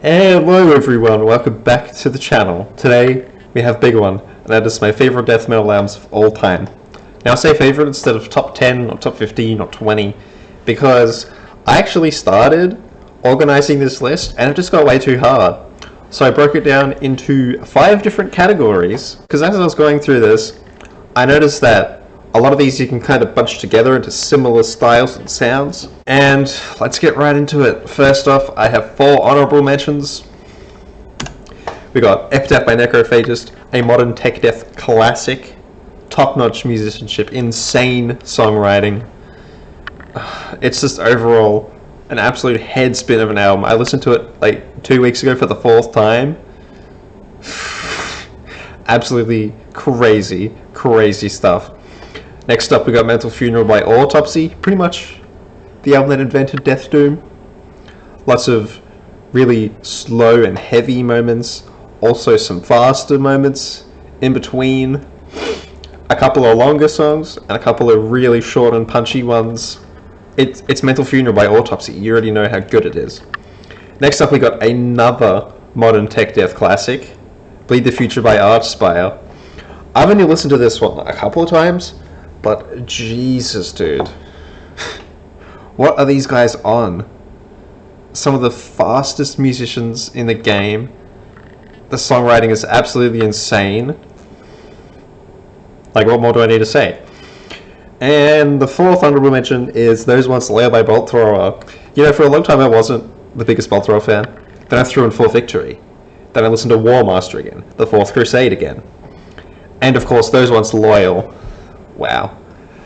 Hello everyone, welcome back to the channel. Today we have big one, and that is my favorite death metal albums of all time. Now I say favorite instead of top 10 or top 15 or 20 because I actually started organizing this list and it just got way too hard. So I broke it down into 5 different categories because as I was going through this I noticed that a lot of these you can kind of bunch together into similar styles and sounds. And let's get right into it. First off, I have 4 honourable mentions. We got Epitaph by Necrophagist, a modern tech death classic, top-notch musicianship, insane songwriting. It's just overall an absolute head spin of an album. I listened to it like 2 weeks ago for the 4th time. Absolutely crazy, crazy stuff. Next up we got Mental Funeral by Autopsy, pretty much the album that invented Death Doom. Lots of really slow and heavy moments, also some faster moments in between, a couple of longer songs, and a couple of really short and punchy ones. It's Mental Funeral by Autopsy, you already know how good it is. Next up we got another modern tech death classic, Bleed the Future by Archspire. I've only listened to this one a couple of times, but Jesus, dude. What are these guys on? Some of the fastest musicians in the game. The songwriting is absolutely insane. Like, what more do I need to say? And the 4th honorable mention is Those Once Lair by Bolt Thrower. You know, for a long time I wasn't the biggest Bolt Thrower fan. Then I threw in Full Victory. Then I listened to War Master again. The Fourth Crusade again. And of course, Those Once Loyal. Wow.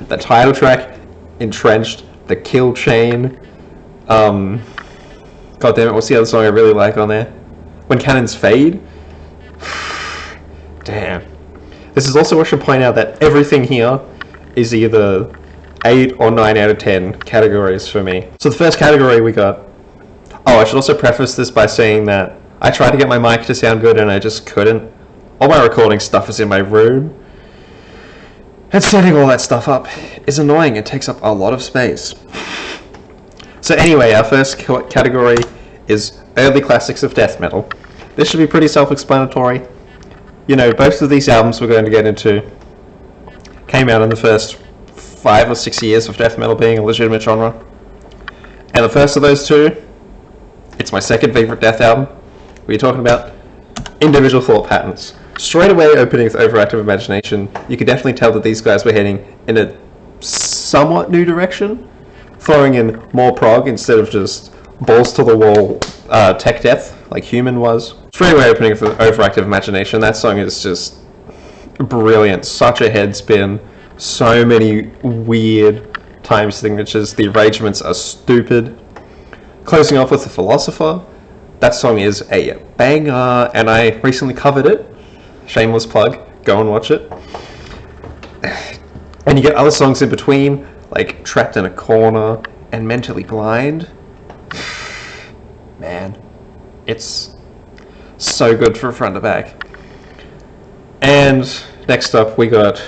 The title track, Entrenched, the Kill Chain. God damn it, what's the other song I really like on there? When Cannons Fade? Damn. This is also where I should point out that everything here is either 8 or 9 out of 10 categories for me. So the first category we got... Oh, I should also preface this by saying that I tried to get my mic to sound good and I just couldn't. All my recording stuff is in my room. And setting all that stuff up is annoying. It takes up a lot of space. So anyway, our first category is early classics of death metal. This should be pretty self-explanatory. You know, both of these albums we're going to get into came out in the first 5 or 6 years of death metal being a legitimate genre. And the first of those two, it's my second favorite death album. What are you talking about? Individual Thought Patterns. Straight away opening with Overactive Imagination, you could definitely tell that these guys were heading in a somewhat new direction, throwing in more prog instead of just balls to the wall tech death like Human was. Straight away opening with Overactive Imagination, that song is just brilliant, such a head spin, so many weird time signatures, the arrangements are stupid. Closing off with The Philosopher, that song is a banger, and I recently covered it. Shameless plug, go and watch it. And you get other songs in between, like Trapped in a Corner and Mentally Blind. Man, it's so good from front to back. And next up we got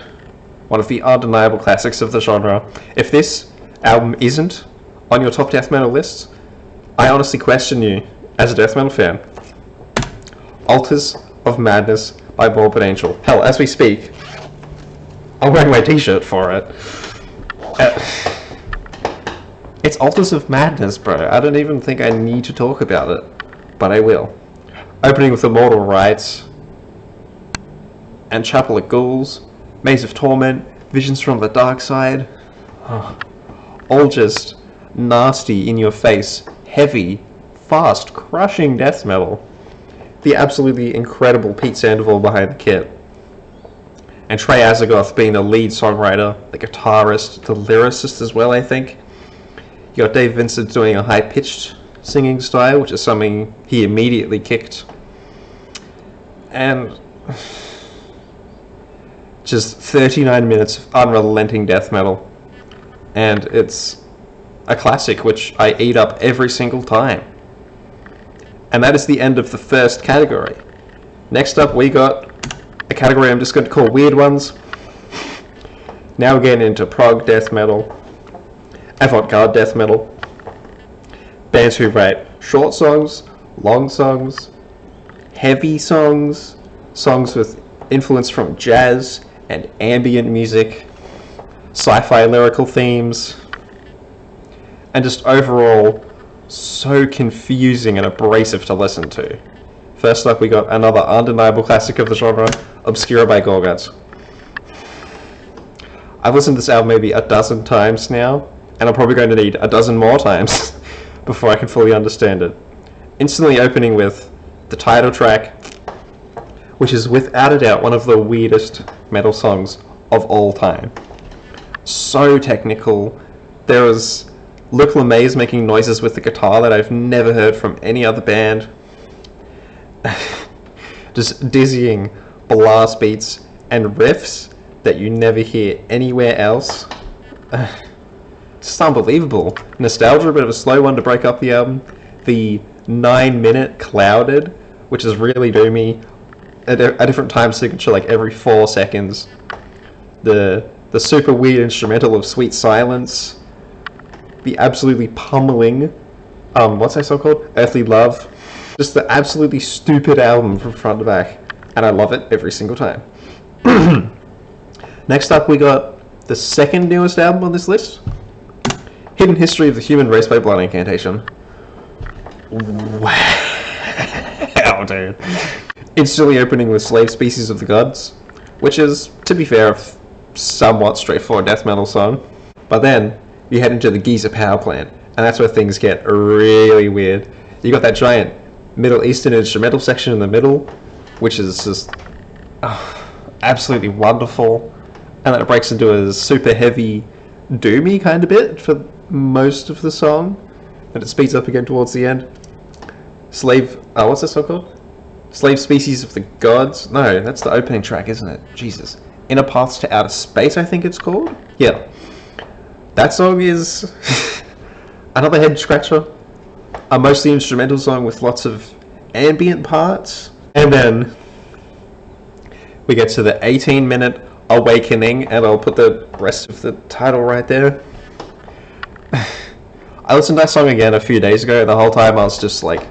one of the undeniable classics of the genre. If this album isn't on your top death metal list, I honestly question you as a death metal fan. Altars of Madness by Morbid Angel. Hell, as we speak, I'm wearing my t-shirt for it. It's Altars of Madness, bro. I don't even think I need to talk about it, but I will. Opening with Immortal Rites, and Chapel of Ghouls, Maze of Torment, Visions from the Dark Side. Oh, all just nasty, in your face, heavy, fast, crushing death metal. The absolutely incredible Pete Sandoval behind the kit. And Trey Azagoth being the lead songwriter, the guitarist, the lyricist as well, I think. You got Dave Vincent doing a high-pitched singing style, which is something he immediately kicked. And just 39 minutes of unrelenting death metal. And it's a classic which I eat up every single time. And that is the end of the first category. Next up we got a category I'm just going to call Weird Ones. Now we're getting into prog death metal, avant-garde death metal, bands who write short songs long songs, heavy songs, songs with influence from jazz and ambient music, sci-fi lyrical themes, and just overall so confusing and abrasive to listen to. First up, we got another undeniable classic of the genre, Obscura by Gorguts. I've listened to this album maybe a dozen times now, and I'm probably going to need a dozen more times before I can fully understand it. Instantly opening with the title track, which is without a doubt one of the weirdest metal songs of all time. So technical. There was Luc Lemay's making noises with the guitar that I've never heard from any other band. Just dizzying blast beats and riffs that you never hear anywhere else. Just unbelievable. Nostalgia, a bit of a slow one to break up the album. The 9-minute Clouded, which is really doomy. A different time signature, like every 4 seconds. The super weird instrumental of Sweet Silence. The absolutely pummeling, what's that song called? Earthly Love. Just the absolutely stupid album from front to back. And I love it every single time. Next up, we got the second newest album on this list. Hidden History of the Human Race by Blood Incantation. Wow, dude. Instantly opening with Slave Species of the Gods, which is, to be fair, a somewhat straightforward death metal song. But then, you head into the Giza power plant, and that's where things get really weird. You got that giant Middle Eastern instrumental section in the middle, which is just absolutely wonderful. And then it breaks into a super heavy, doomy kind of bit for most of the song, and it speeds up again towards the end. What's this song called? Slave Species of the Gods? No, that's the opening track, isn't it? Jesus. Inner Paths to Outer Space, I think it's called? Yeah. That song is another head scratcher. A mostly instrumental song with lots of ambient parts. And then we get to the 18-minute Awakening, and I'll put the rest of the title right there. I listened to that song again a few days ago, and the whole time I was just like,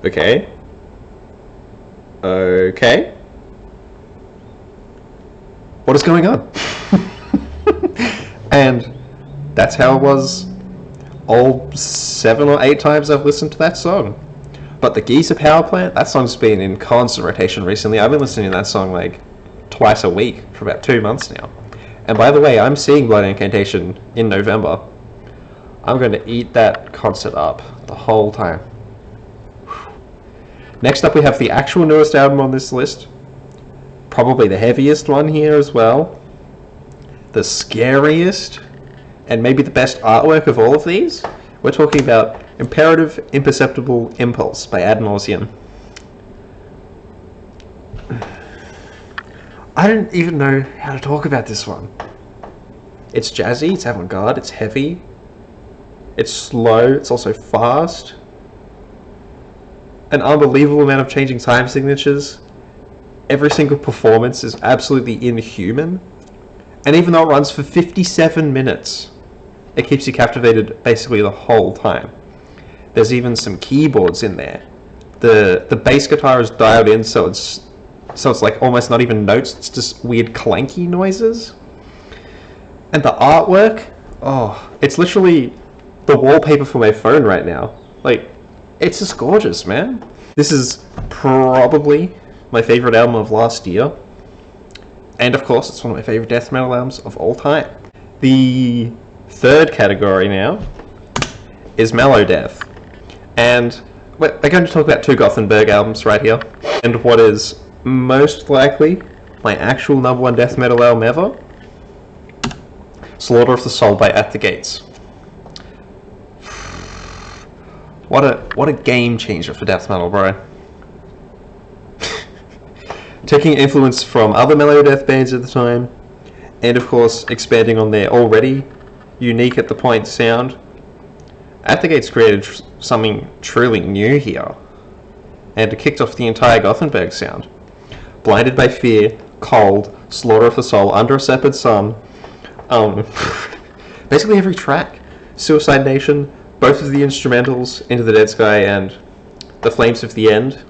okay. What is going on? And that's how it was all 7 or 8 times I've listened to that song. But the Giza Power Plant, that song's been in constant rotation recently. I've been listening to that song like twice a week for about 2 months now. And by the way, I'm seeing Blood Incantation in November. I'm going to eat that concert up the whole time. Next up, we have the actual newest album on this list. Probably the heaviest one here as well. The scariest, and maybe the best artwork of all of these. We're talking about Imperative Imperceptible Impulse by Ad Nauseam. I don't even know how to talk about this one. It's jazzy, it's avant-garde, it's heavy, it's slow, it's also fast. An unbelievable amount of changing time signatures. Every single performance is absolutely inhuman. And even though it runs for 57 minutes, it keeps you captivated basically the whole time. There's even some keyboards in there. The bass guitar is dialed in, so it's like almost not even notes, it's just weird clanky noises. And the artwork, it's literally the wallpaper for my phone right now. Like, it's just gorgeous, man. This is probably my favorite album of last year. And of course, it's one of my favorite death metal albums of all time. The third category now is Melodeath. And we're going to talk about 2 Gothenburg albums right here. And what is most likely my actual #1 death metal album ever, Slaughter of the Soul by At the Gates. What a game changer for death metal, bro. Taking influence from other Melodeath bands at the time, and of course expanding on their already unique at the point sound, At the Gates created something truly new here, and it kicked off the entire Gothenburg sound. Blinded by Fear, Cold, Slaughter of the Soul, Under a Separate Sun, basically every track, Suicide Nation, both of the instrumentals, Into the Dead Sky and The Flames of the End,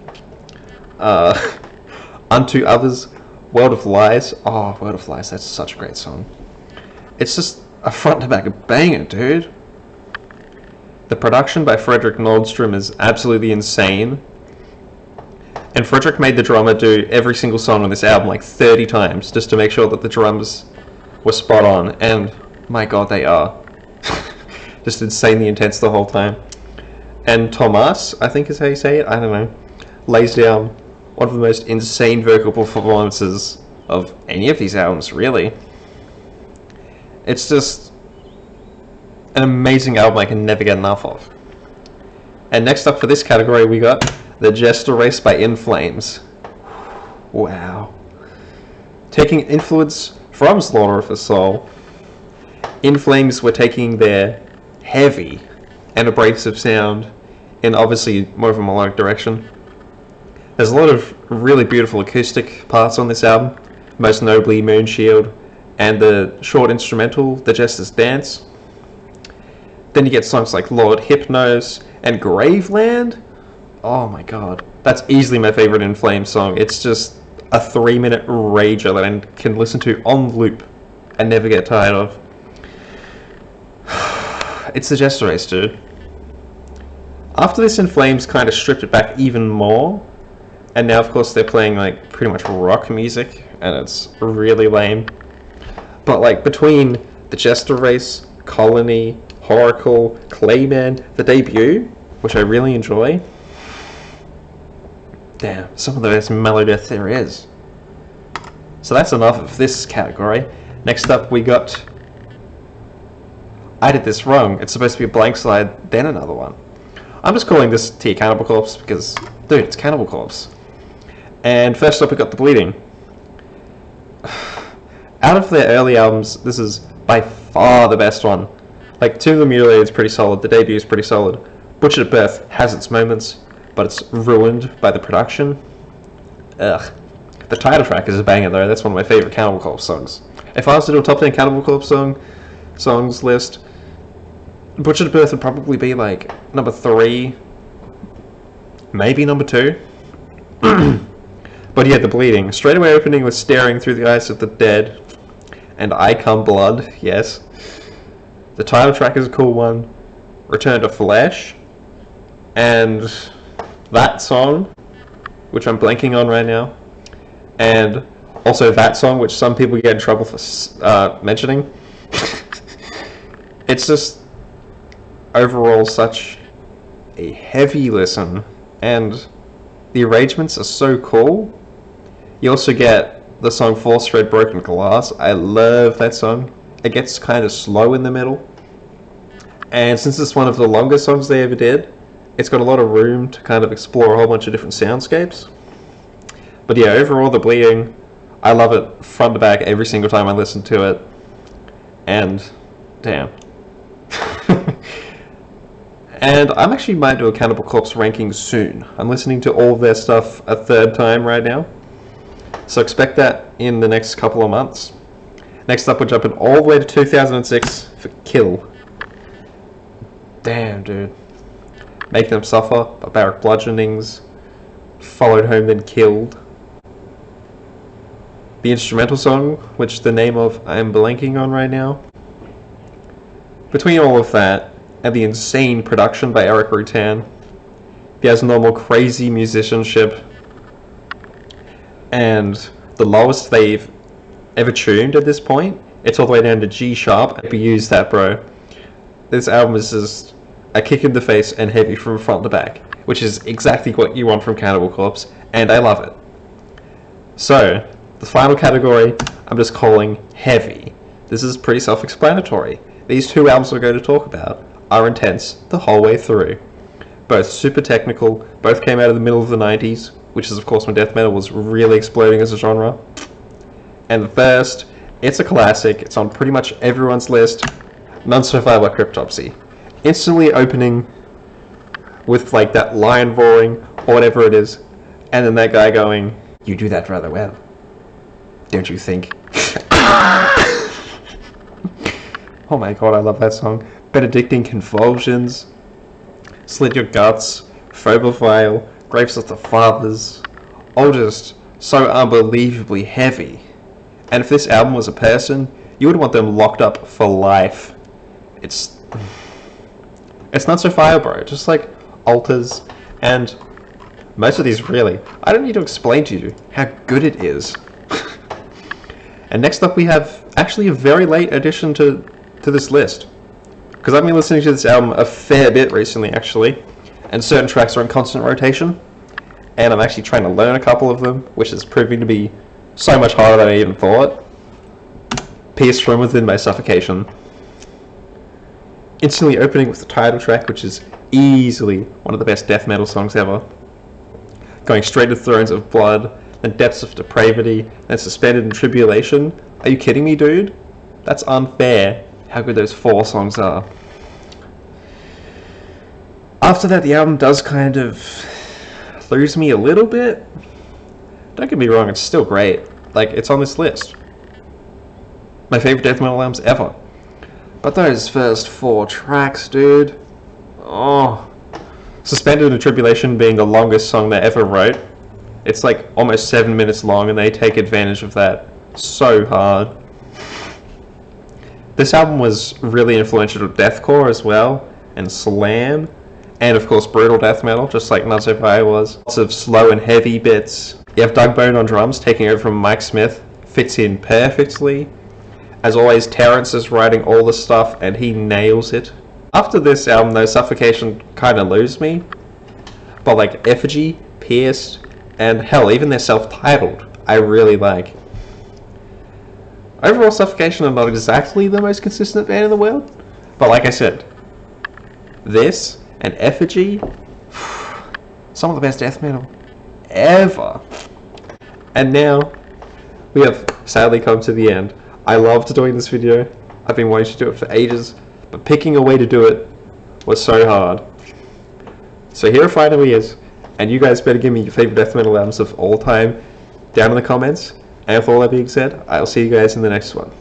Unto Others, World of Lies. Oh, World of Lies, that's such a great song. It's just a front to back banger, dude. The production by Fredrik Nordstrom is absolutely insane. And Fredrik made the drummer do every single song on this album like 30 times just to make sure that the drums were spot on. And my god, they are. Just insanely intense the whole time. And Thomas, I think is how you say it, I don't know, lays down one of the most insane vocal performances of any of these albums, really. It's just an amazing album I can never get enough of. And next up for this category we got The Jester Race by In Flames. Wow. Taking influence from Slaughter of the Soul, In Flames were taking their heavy and abrasive sound in obviously more of a melodic direction. There's a lot of really beautiful acoustic parts on this album, most notably Moonshield and the short instrumental, The Jester's Dance. Then you get songs like Lord Hypnose and Graveland. Oh my god, that's easily my favorite In Flames song. It's just a 3-minute rager that I can listen to on loop and never get tired of. It's the Jester Race, dude. After this, In Flames kind of stripped it back even more, and now of course they're playing like pretty much rock music, and it's really lame. But like between the Jester Race, Colony, Honourable, Clayman, the debut, which I really enjoy, damn, some of the best Melodeath there is. So that's enough of this category. Next up we got... I did this wrong. It's supposed to be a blank slide, then another one. I'm just calling this tier Cannibal Corpse because, dude, it's Cannibal Corpse. And first up we got The Bleeding. Out of their early albums, this is by far the best one. Like, Tomb of the Mutilated is pretty solid, the debut is pretty solid. Butchered at Birth has its moments, but it's ruined by the production. Ugh. The title track is a banger though, that's one of my favourite Cannibal Corpse songs. If I was to do a top 10 Cannibal Corpse songs list, Butchered at Birth would probably be like number 3, maybe number 2. But yeah, The Bleeding. Straight away opening with Staring Through the Eyes of the Dead and I Come Blood, yes. The title track is a cool one. Return to Flesh. And that song, which I'm blanking on right now. And also that song, which some people get in trouble for mentioning. It's just overall such a heavy listen, and the arrangements are so cool. You also get the song Force Thread Broken Glass. I love that song. It gets kind of slow in the middle, and since it's one of the longest songs they ever did, it's got a lot of room to kind of explore a whole bunch of different soundscapes. But yeah, overall The Bleeding, I love it front to back every single time I listen to it, and damn. And I'm actually might do a Cannibal Corpse ranking soon. I'm listening to all of their stuff a third time right now, so expect that in the next couple of months. Next up, we're jumping all the way to 2006 for Kill. Damn, dude. Make Them Suffer, Barbaric Bludgeonings, Followed Home Then Killed. The instrumental song, which the name of I am blanking on right now. Between all of that, and the insane production by Eric Rutan, the as normal crazy musicianship, and the lowest they've ever tuned at this point, it's all the way down to G sharp. We use that, bro. This album is just a kick in the face and heavy from front to back, which is exactly what you want from Cannibal Corpse, and I love it. So, the final category I'm just calling heavy. This is pretty self-explanatory. These two albums we're going to talk about are intense the whole way through. Both super technical, both came out of the middle of the 90s, which is of course when death metal was really exploding as a genre. And the first, it's a classic, it's on pretty much everyone's list, Non Survivor Cryptopsy. Instantly opening with like that lion roaring, or whatever it is, and then that guy going, "You do that rather well, don't you think?" Oh my god, I love that song. Benedictine Convulsions. Slit Your Guts, Phobophiles, Graves of the Fathers, all just so unbelievably heavy. And if this album was a person, you would want them locked up for life. It's not so fire, bro. Just like Altars, and most of these really. I don't need to explain to you how good it is. And next up we have actually a very late addition to this list. Because I've been listening to this album a fair bit recently, actually. And certain tracks are in constant rotation. And I'm actually trying to learn a couple of them, which is proving to be so much harder than I even thought. Pierced From Within by Suffocation. Instantly opening with the title track, which is easily one of the best death metal songs ever. Going straight to Thrones of Blood, then Depths of Depravity, then Suspended in Tribulation. Are you kidding me, dude? That's unfair, how good those 4 songs are. After that, the album does kind of lose me a little bit. Don't get me wrong, it's still great. Like, it's on this list. My favorite death metal albums ever. But those first 4 tracks, dude. Oh. Suspended in Tribulation being the longest song they ever wrote. It's like almost 7 minutes long, and they take advantage of that so hard. This album was really influential to deathcore as well, and slam, and of course brutal death metal, just like Not So Fire was. Lots of slow and heavy bits. You have Doug Bone on drums, taking over from Mike Smith. Fits in perfectly. As always, Terrence is writing all the stuff, and he nails it. After this album, though, Suffocation kind of lose me. But like Effigy, Pierced, and hell, even their self-titled, I really like. Overall, Suffocation are not exactly the most consistent band in the world, but like I said, this and Effigy, some of the best death metal ever. And now, we have sadly come to the end. I loved doing this video. I've been wanting to do it for ages, but picking a way to do it was so hard. So here it finally is, and you guys better give me your favorite death metal albums of all time down in the comments. And with all that being said, I'll see you guys in the next one.